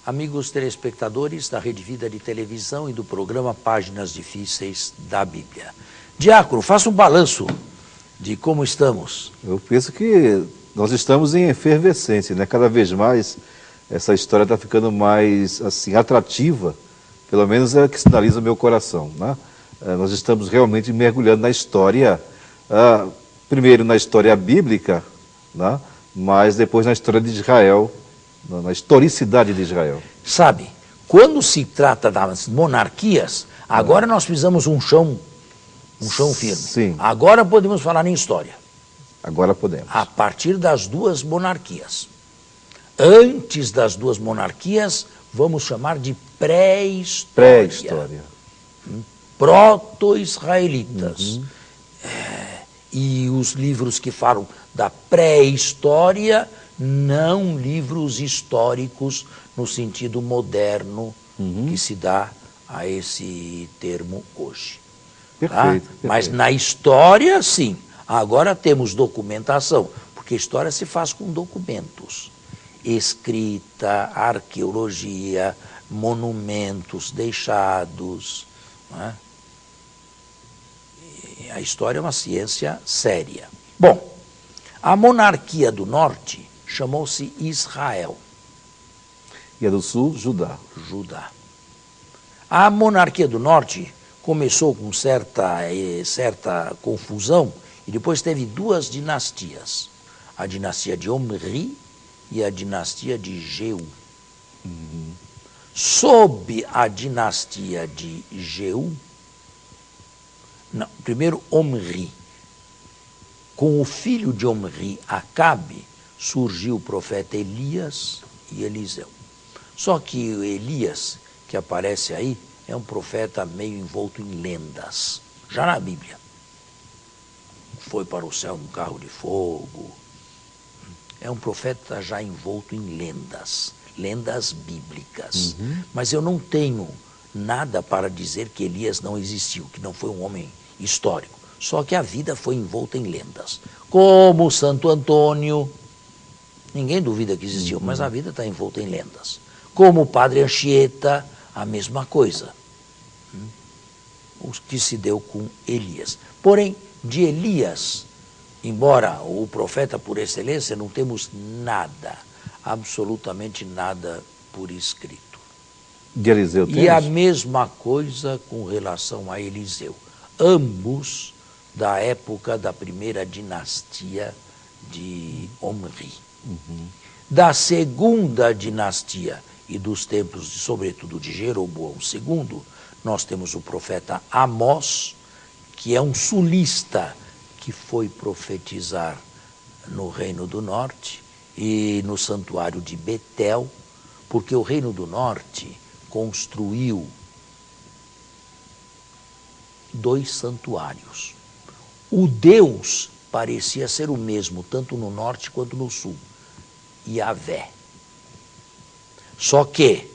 amigos telespectadores da Rede Vida de Televisão e do programa Páginas Difíceis da Bíblia. Diácono, faça um balanço de como estamos. Eu penso que nós estamos em efervescência, né? Cada vez mais essa história está ficando mais assim, atrativa, pelo menos é o que sinaliza o meu coração, né? Nós estamos realmente mergulhando na história, primeiro na história bíblica, né? Mas depois na história de Israel, na historicidade de Israel. Sabe, quando se trata das monarquias, agora nós precisamos um chão firme. Sim. Agora podemos falar em história. Agora podemos. A partir das duas monarquias. Antes das duas monarquias, vamos chamar de pré-história. Pré-história. Proto-israelitas. E os livros que falam da pré-história, não livros históricos no sentido moderno que se dá a esse termo hoje. Perfeito, Tá? Mas na história, sim. Agora temos documentação, porque história se faz com documentos. Escrita, arqueologia, monumentos deixados. Né? E a história é uma ciência séria. Bom, a monarquia do norte chamou-se Israel. E a do sul, Judá. Judá. A monarquia do norte começou com certa confusão e depois teve duas dinastias. A dinastia de Omri e a dinastia de Jeú. Sob a dinastia de Jeú, primeiro Omri, com o filho de Omri, Acabe, surgiu o profeta Elias e Eliseu. Só que o Elias, que aparece aí, é um profeta meio envolto em lendas, já na Bíblia. Foi para o céu num carro de fogo. É um profeta já envolto em lendas, lendas bíblicas. Mas eu não tenho nada para dizer que Elias não existiu, que não foi um homem histórico. Só que a vida foi envolta em lendas. Como Santo Antônio, ninguém duvida que existiu, mas a vida está envolta em lendas. Como o Padre Anchieta, a mesma coisa. O que se deu com Elias. Porém, de Elias, embora o profeta por excelência, não temos nada, absolutamente nada por escrito. De Eliseu temos? E a mesma coisa com relação a Eliseu. Ambos da época da primeira dinastia de Omri. Da segunda dinastia e dos tempos, sobretudo, de Jeroboão II, nós temos o profeta Amós, que é um sulista que foi profetizar no Reino do Norte e no santuário de Betel, porque o Reino do Norte construiu 2 santuários. O Deus parecia ser o mesmo, tanto no norte quanto no sul, Yahvé. Só que,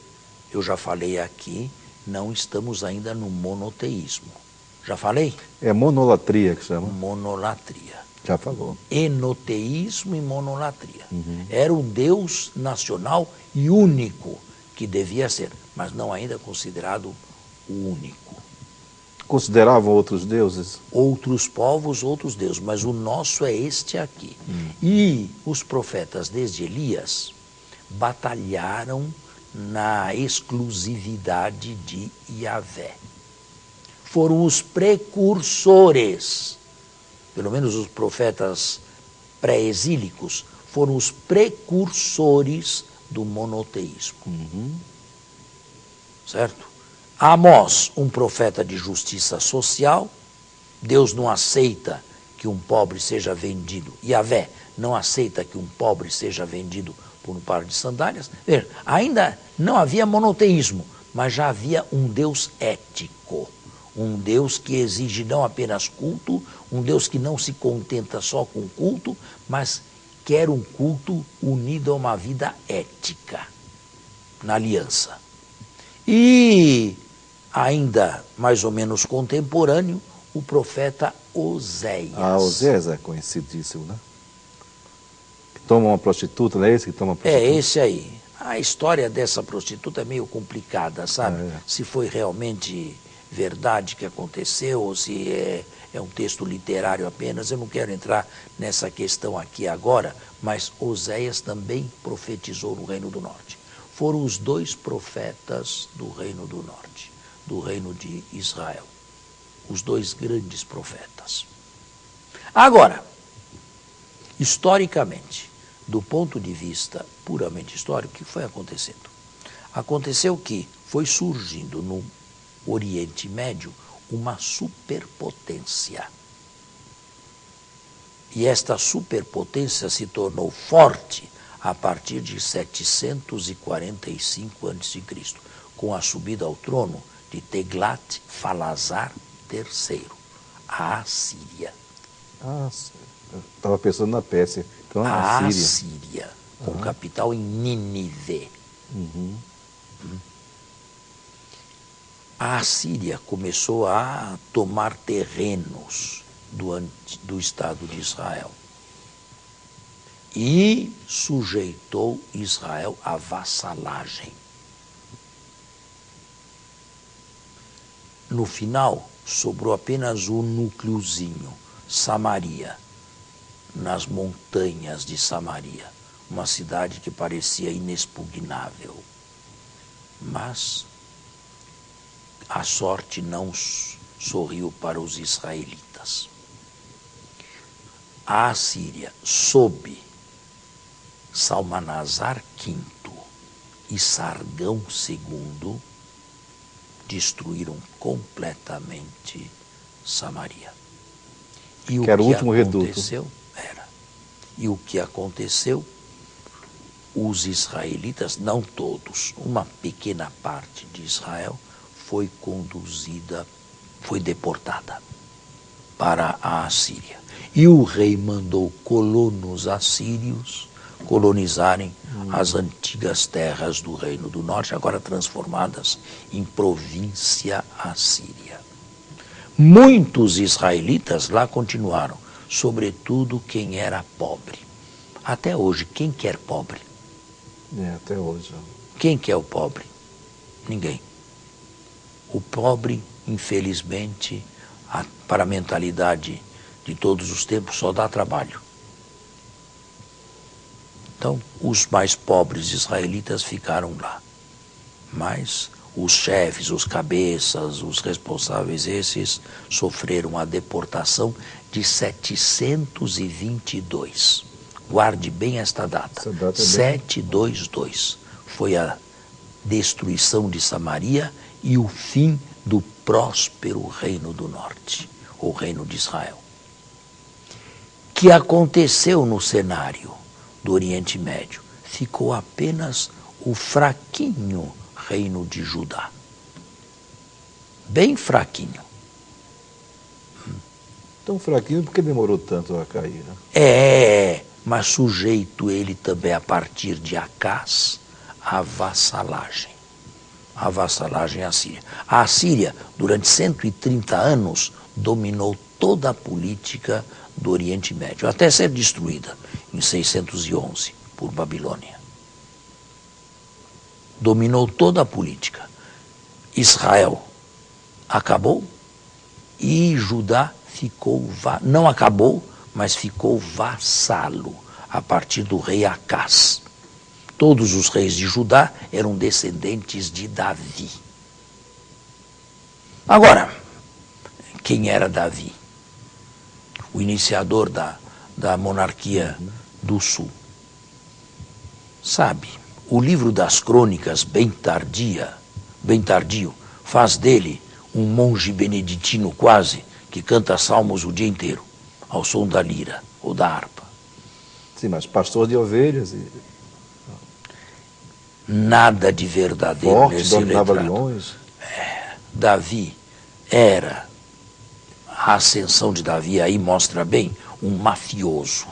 eu já falei aqui, não estamos ainda no monoteísmo. Já falei? É monolatria que chama. Monolatria. Já falou. Enoteísmo e monolatria. Era um Deus nacional e único que devia ser, mas não ainda considerado o único. Consideravam outros deuses? Outros povos, outros deuses, mas o nosso é este aqui. E os profetas, desde Elias, batalharam na exclusividade de Yahvé. Foram os precursores, pelo menos os profetas pré-exílicos, foram os precursores do monoteísmo. Certo? Amós, um profeta de justiça social, Deus não aceita que um pobre seja vendido, Yahvé não aceita que um pobre seja vendido por um par de sandálias. Veja, ainda não havia monoteísmo, mas já havia um Deus ético, um Deus que exige não apenas culto, um Deus que não se contenta só com culto, mas quer um culto unido a uma vida ética, na aliança. E ainda mais ou menos contemporâneo, o profeta Oséias. Oséias é conhecidíssimo, né? Que toma uma prostituta, não é esse que toma uma prostituta? É esse aí. A história dessa prostituta é meio complicada, sabe? É. Se foi realmente verdade que aconteceu ou se é um texto literário apenas. Eu não quero entrar nessa questão aqui agora, mas Oséias também profetizou no Reino do Norte. Foram os 2 profetas do Reino do Norte, do Reino de Israel. Os 2 grandes profetas. Agora, historicamente, do ponto de vista puramente histórico, o que foi acontecendo? Aconteceu que foi surgindo no Oriente Médio uma superpotência. E esta superpotência se tornou forte a partir de 745 a.C., com a subida ao trono de Teglat-Falazar III, a Assíria. Ah, eu estava pensando na Pérsia. Então, A a Síria. Assíria, com capital em Nínive. A Assíria começou a tomar terrenos do Estado de Israel e sujeitou Israel à vassalagem. No final, sobrou apenas um núcleozinho, Samaria, nas montanhas de Samaria, uma cidade que parecia inexpugnável. Mas a sorte não sorriu para os israelitas. A Assíria, sob Salmanasar V e Sargão II, destruíram completamente Samaria. E Que era o último reduto. E o que aconteceu? Os israelitas, não todos, uma pequena parte de Israel, foi deportada para a Assíria. E o rei mandou colonos assírios colonizarem as antigas terras do Reino do Norte, agora transformadas em província assíria. Muitos israelitas lá continuaram, sobretudo quem era pobre. Até hoje, quem quer pobre? Até hoje. Quem quer o pobre? Ninguém. O pobre, infelizmente, para a mentalidade de todos os tempos, só dá trabalho. Então, os mais pobres israelitas ficaram lá. Mas os chefes, os cabeças, os responsáveis, esses sofreram a deportação de 722. Guarde bem esta data. Essa data é 722. Foi a destruição de Samaria e o fim do próspero Reino do Norte, o Reino de Israel. Que aconteceu no cenário do Oriente Médio? Ficou apenas o fraquinho Reino de Judá. Bem fraquinho. Tão fraquinho porque demorou tanto a cair, né? Mas sujeito ele também a partir de Acás à vassalagem. A vassalagem assíria. A Assíria, durante 130 anos, dominou toda a política do Oriente Médio, até ser destruída em 611 por Babilônia. Dominou toda a política. Israel acabou e Judá ficou, não acabou, mas ficou vassalo a partir do rei Acás. Todos os reis de Judá eram descendentes de Davi. Agora, quem era Davi? O iniciador da monarquia do Sul. Sabe, o livro das crônicas, bem tardio, faz dele um monge beneditino quase, que canta salmos o dia inteiro, ao som da lira ou da harpa. Sim, mas pastor de ovelhas e... Nada de verdadeiro forte, nesse dominava retrato. leões. Davi era, a ascensão de Davi aí mostra bem, um mafioso.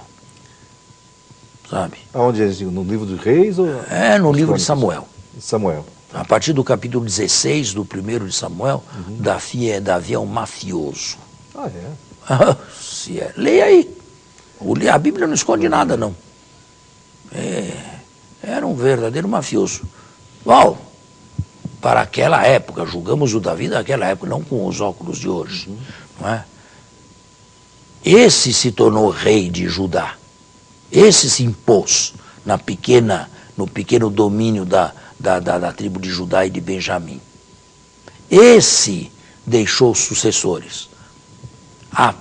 Sabe? Aonde eles no livro dos reis? Ou no livro de Samuel. Samuel. A partir do capítulo 16 do primeiro de Samuel, Davi é um mafioso. Ah, é? Se é. Leia aí. A Bíblia não esconde nada, não. É Era um verdadeiro mafioso. Bom, para aquela época, julgamos o Davi daquela época, não com os óculos de hoje, não é? Esse se tornou rei de Judá. Esse se impôs no pequeno domínio da tribo de Judá e de Benjamim. Esse deixou sucessores. A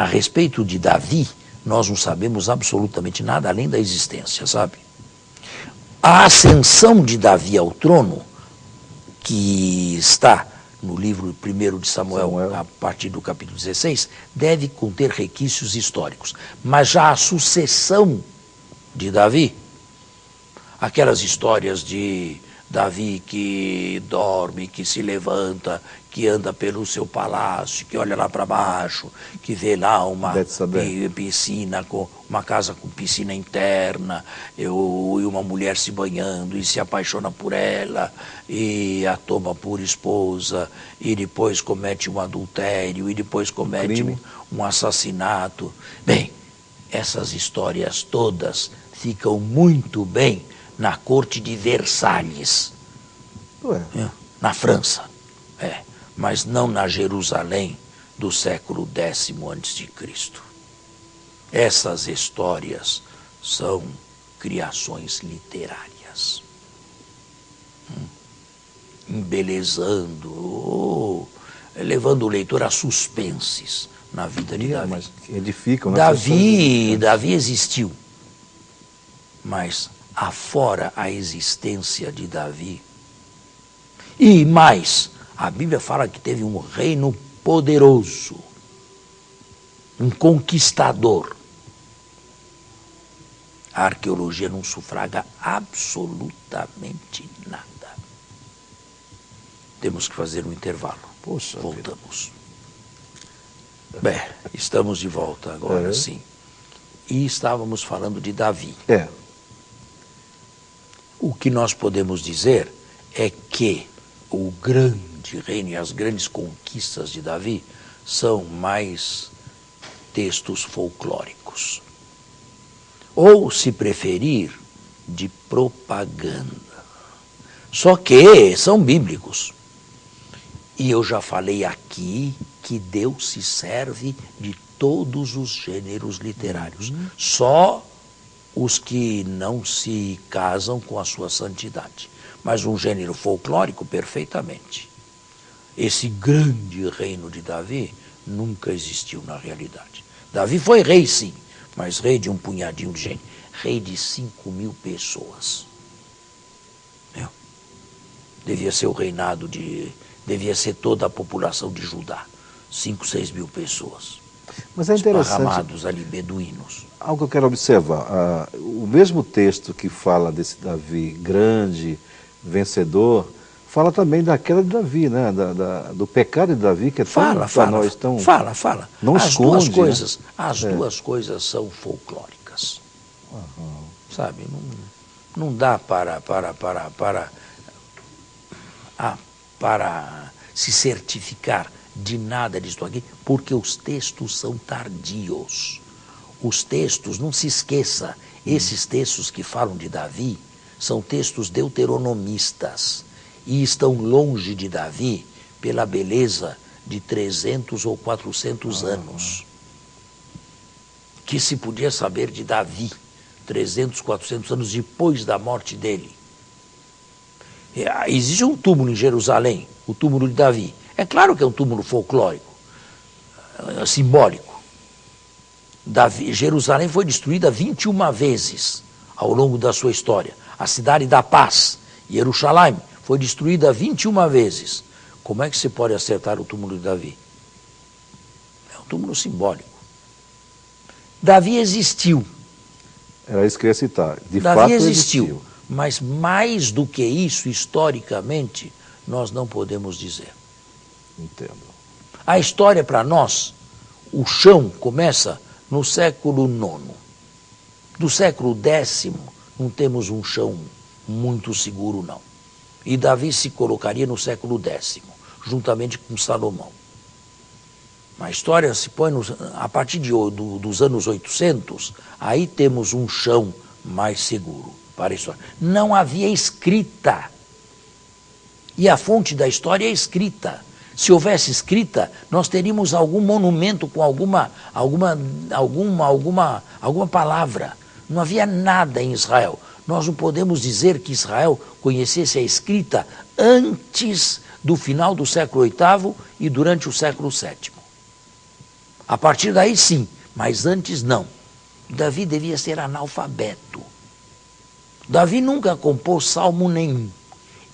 respeito de Davi, nós não sabemos absolutamente nada além da existência, sabe? A ascensão de Davi ao trono, que está no livro 1 de Samuel, a partir do capítulo 16, deve conter requisitos históricos. Mas já a sucessão de Davi, aquelas histórias de Davi que dorme, que se levanta, que anda pelo seu palácio, que olha lá para baixo, que vê lá uma piscina, uma casa com piscina interna, e uma mulher se banhando e se apaixona por ela, e a toma por esposa, e depois comete um adultério, e depois comete um assassinato. Bem, essas histórias todas ficam muito bem na corte de Versalhes, na França, mas não na Jerusalém do século X a.C. Essas histórias são criações literárias, embelezando, levando o leitor a suspenses na vida de Davi. Mas edificam, Davi existiu, mas afora a existência de Davi. E mais, a Bíblia fala que teve um reino poderoso, um conquistador. A arqueologia não sufraga absolutamente nada. Temos que fazer um intervalo. Poxa, voltamos. Bem, estamos de volta agora, sim. E estávamos falando de Davi. O que nós podemos dizer é que o grande reino e as grandes conquistas de Davi são mais textos folclóricos. Ou, se preferir, de propaganda. Só que são bíblicos. E eu já falei aqui que Deus se serve de todos os gêneros literários. Só os que não se casam com a sua santidade. Mas um gênero folclórico, perfeitamente. Esse grande reino de Davi nunca existiu na realidade. Davi foi rei, sim, mas rei de um punhadinho de gente. Rei de 5.000 pessoas. Devia ser o reinado devia ser toda a população de Judá. 5, 6 mil pessoas. Mas é interessante. Esparramados ali, beduínos. Algo que eu quero observar. O mesmo texto que fala desse Davi grande, vencedor, fala também da queda de Davi, né? Do pecado de Davi, que é tão para nós tão... Fala. Não as esconde, duas coisas, né? As duas coisas são folclóricas. Sabe? Não dá para se certificar de nada disso aqui, porque os textos são tardios. Os textos, não se esqueça, esses textos que falam de Davi são textos deuteronomistas e estão longe de Davi pela beleza de 300 ou 400 anos. Que se podia saber de Davi 300, 400 anos depois da morte dele. Existe um túmulo em Jerusalém, o túmulo de Davi. É claro que é um túmulo folclórico, simbólico. Jerusalém foi destruída 21 vezes ao longo da sua história. A cidade da paz, Jerusalém, foi destruída 21 vezes. Como é que se pode acertar o túmulo de Davi? É um túmulo simbólico. Davi existiu. Era isso que eu ia citar. De Davi fato existiu. Mas mais do que isso, historicamente, nós não podemos dizer. Entendo. A história, para nós, o chão começa no século IX. Do século X, não temos um chão muito seguro, não. E Davi se colocaria no século X, juntamente com Salomão. A história se põe a partir dos anos 800, aí temos um chão mais seguro. para a história. Não havia escrita. E a fonte da história é escrita. Se houvesse escrita, nós teríamos algum monumento com alguma palavra. Não havia nada em Israel. Nós não podemos dizer que Israel conhecesse a escrita antes do final do século VIII e durante o século VII. A partir daí, sim, mas antes não. Davi devia ser analfabeto. Davi nunca compôs salmo nenhum.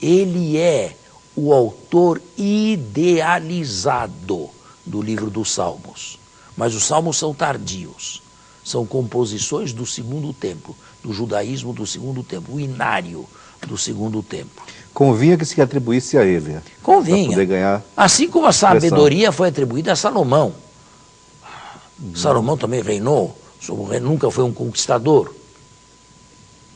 Ele é o autor idealizado do livro dos Salmos. Mas os salmos são tardios. São composições do segundo templo, do judaísmo do segundo templo, o inário do segundo templo. Convinha que se atribuísse a ele. Convinha. Para poder ganhar assim como a sabedoria foi atribuída a Salomão. Salomão também reinou, nunca foi um conquistador.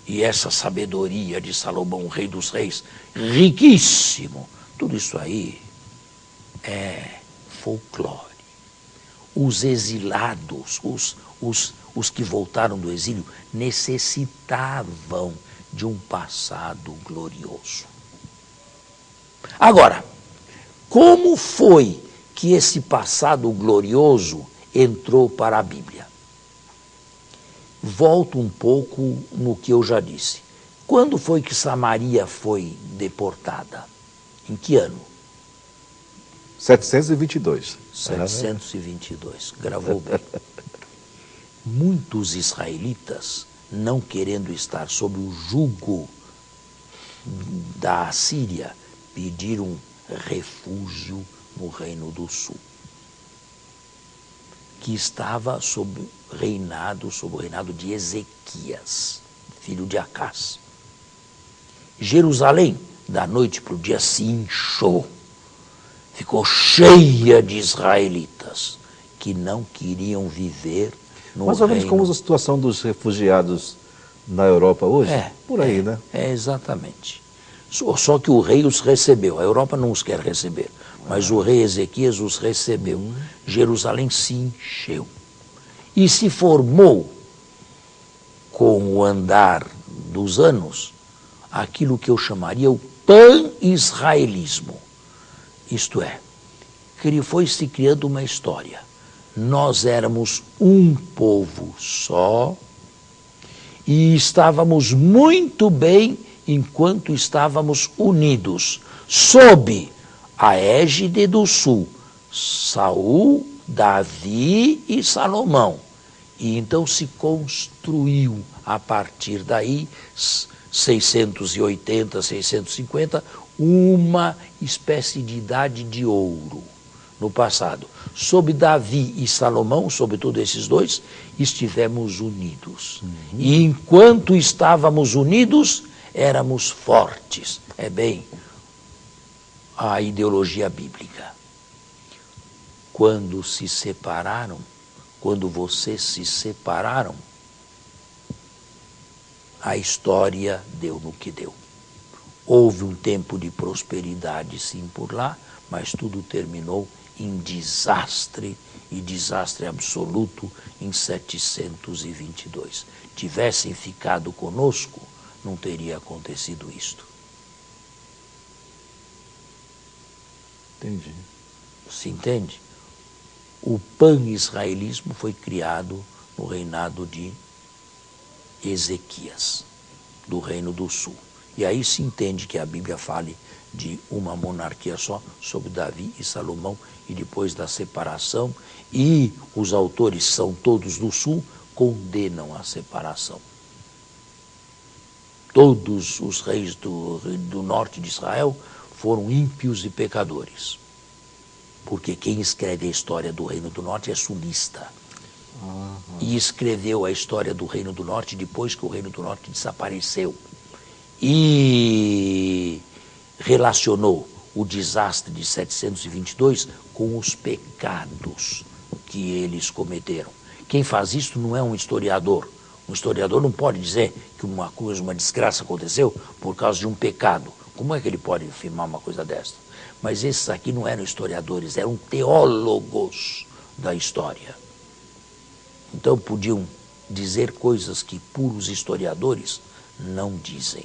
E essa sabedoria de Salomão, o rei dos reis, riquíssimo, tudo isso aí é folclore. Os exilados, os que voltaram do exílio, necessitavam de um passado glorioso. Agora, como foi que esse passado glorioso entrou para a Bíblia? Volto um pouco no que eu já disse. Quando foi que Samaria foi deportada? Em que ano? 722. 722, gravou bem. Muitos israelitas, não querendo estar sob o jugo da Assíria, pediram refúgio no Reino do Sul, que estava sob o reinado de Ezequias, filho de Acás. Jerusalém, da noite para o dia, se inchou, ficou cheia de israelitas que não queriam viver no Mais ou menos reino. como a situação dos refugiados na Europa hoje? Por aí, né? É, exatamente. Só que o rei os recebeu. A Europa não os quer receber, mas o rei Ezequias os recebeu. Jerusalém se encheu. E se formou, com o andar dos anos, aquilo que eu chamaria o pan-israelismo. Isto é, que foi se criando uma história. Nós éramos um povo só e estávamos muito bem enquanto estávamos unidos, sob a égide do sul, Saul, Davi e Salomão. E então se construiu, a partir daí, 680, 650, uma espécie de idade de ouro no passado. Sob Davi e Salomão, sobretudo esses dois, estivemos unidos. E enquanto estávamos unidos, éramos fortes. É bem a ideologia bíblica. Quando se separaram, quando vocês se separaram, a história deu no que deu. Houve um tempo de prosperidade, sim, por lá, mas tudo terminou em desastre, e desastre absoluto, em 722. Tivessem ficado conosco, não teria acontecido isto. Entendi. Se entende? O pan-israelismo foi criado no reinado de Ezequias, do Reino do Sul. E aí se entende que a Bíblia fale de uma monarquia só, sobre Davi e Salomão, e depois da separação, e os autores são todos do Sul, condenam a separação. Todos os reis do norte de Israel foram ímpios e pecadores. Porque quem escreve a história do Reino do Norte é sulista. E escreveu a história do Reino do Norte depois que o Reino do Norte desapareceu. E relacionou o desastre de 722 com os pecados que eles cometeram. Quem faz isso não é um historiador. Um historiador não pode dizer que uma desgraça aconteceu por causa de um pecado. Como é que ele pode afirmar uma coisa dessa? Mas esses aqui não eram historiadores, eram teólogos da história. Então podiam dizer coisas que puros historiadores não dizem.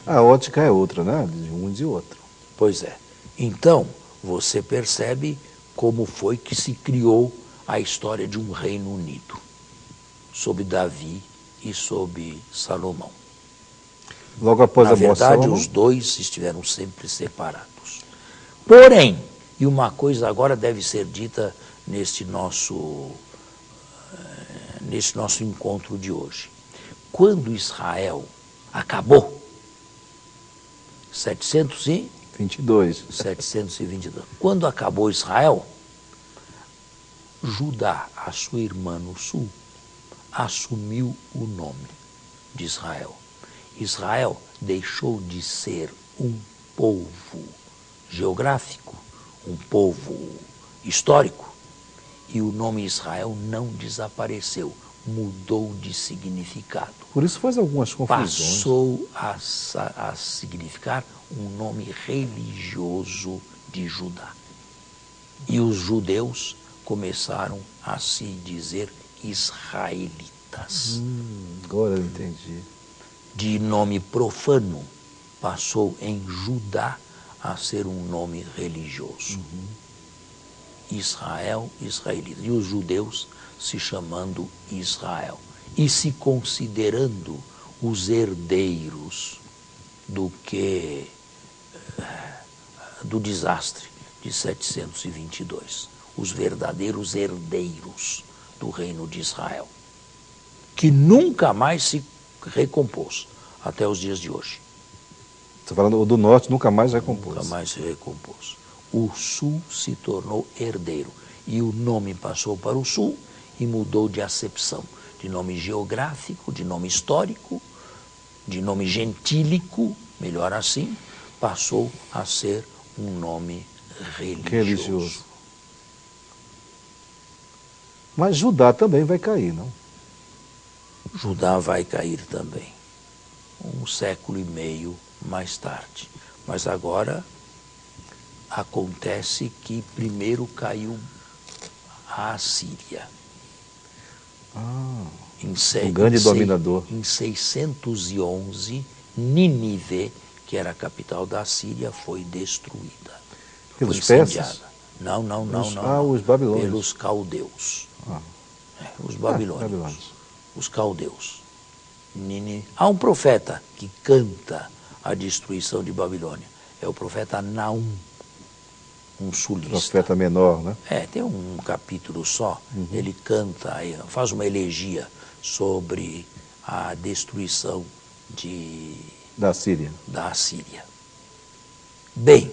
A ótica é outra, né? De um e de outro. Pois é. Então, você percebe como foi que se criou a história de um reino unido, sob Davi e sob Salomão. Logo após Na a morte de verdade, Salomão, os dois estiveram sempre separados. Porém, e uma coisa agora deve ser dita neste nosso encontro de hoje. Quando Israel acabou, 22. 722, quando acabou Israel, Judá, a sua irmã no sul, assumiu o nome de Israel. Israel deixou de ser um povo geográfico, um povo histórico, e o nome Israel não desapareceu, mudou de significado. Por isso faz algumas confusões. Passou a significar um nome religioso de Judá. E os judeus começaram a se dizer israelitas. Agora eu entendi. De nome profano, passou em Judá a ser um nome religioso. Israel, israelita. E os judeus se chamando Israel. E se considerando os herdeiros do desastre de 722. Os verdadeiros herdeiros do reino de Israel. Que nunca mais se recompôs até os dias de hoje. Você falando do norte, nunca mais recompôs. Nunca mais se recompôs. O sul se tornou herdeiro e o nome passou para o sul e mudou de acepção, de nome geográfico, de nome histórico, de nome gentílico, melhor assim, passou a ser um nome religioso. Mas Judá também vai cair, não? Judá vai cair também, 1,5 século mais tarde. Mas agora acontece que primeiro caiu a Assíria. O grande dominador. Em 611, Nínive, que era a capital da Síria, foi destruída. Pelos foi persas? incendiada. Não. Os babilônios. Pelos caldeus. Os babilônios. Os caldeus. Há um profeta que canta a destruição de Babilônia. É o profeta Naum, um sulista. Profeta menor, né? Tem um capítulo só. Ele canta, faz uma elegia sobre a destruição da Síria. Bem,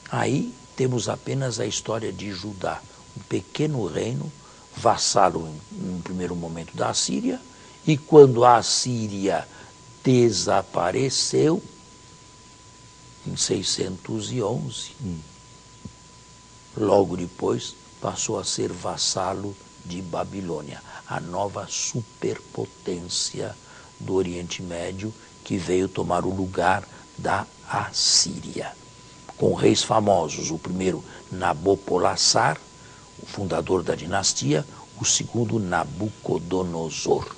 aí temos apenas a história de Judá, um pequeno reino, vassalo em primeiro momento da Síria, e quando a Síria desapareceu, em 611, logo depois passou a ser vassalo de Babilônia, a nova superpotência do Oriente Médio que veio tomar o lugar da Assíria, com reis famosos, o primeiro Nabopolassar, o fundador da dinastia, o segundo Nabucodonosor.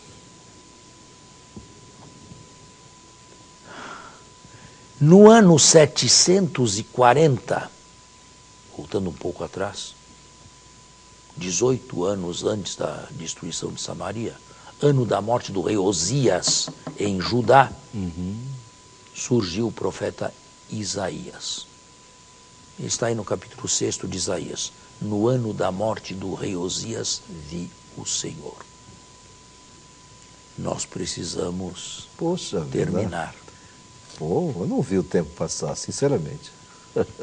No ano 740, voltando um pouco atrás, 18 anos antes da destruição de Samaria, ano da morte do rei Osias em Judá, surgiu o profeta Isaías. Está aí no capítulo 6 de Isaías. No ano da morte do rei Osias, vi o Senhor. Nós precisamos terminar. Pô, eu não vi o tempo passar, sinceramente.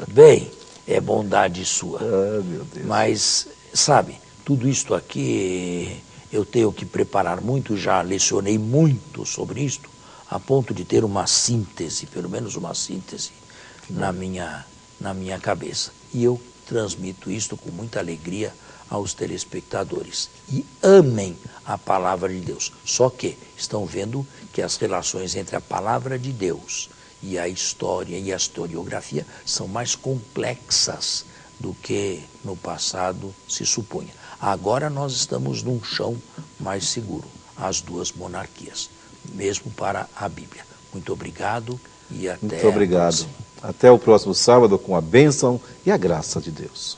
Bem, é bondade sua. Meu Deus. Mas, sabe, tudo isto aqui eu tenho que preparar muito, já lecionei muito sobre isto, a ponto de ter uma síntese, pelo menos uma síntese, na minha cabeça. E eu transmito isto com muita alegria aos telespectadores. E amem a palavra de Deus. Só que estão vendo que as relações entre a palavra de Deus e a história e a historiografia são mais complexas do que no passado se supunha. Agora nós estamos num chão mais seguro. as duas monarquias, mesmo para a Bíblia. Muito obrigado e até Muito obrigado. a próxima. Até o próximo sábado com a bênção e a graça de Deus.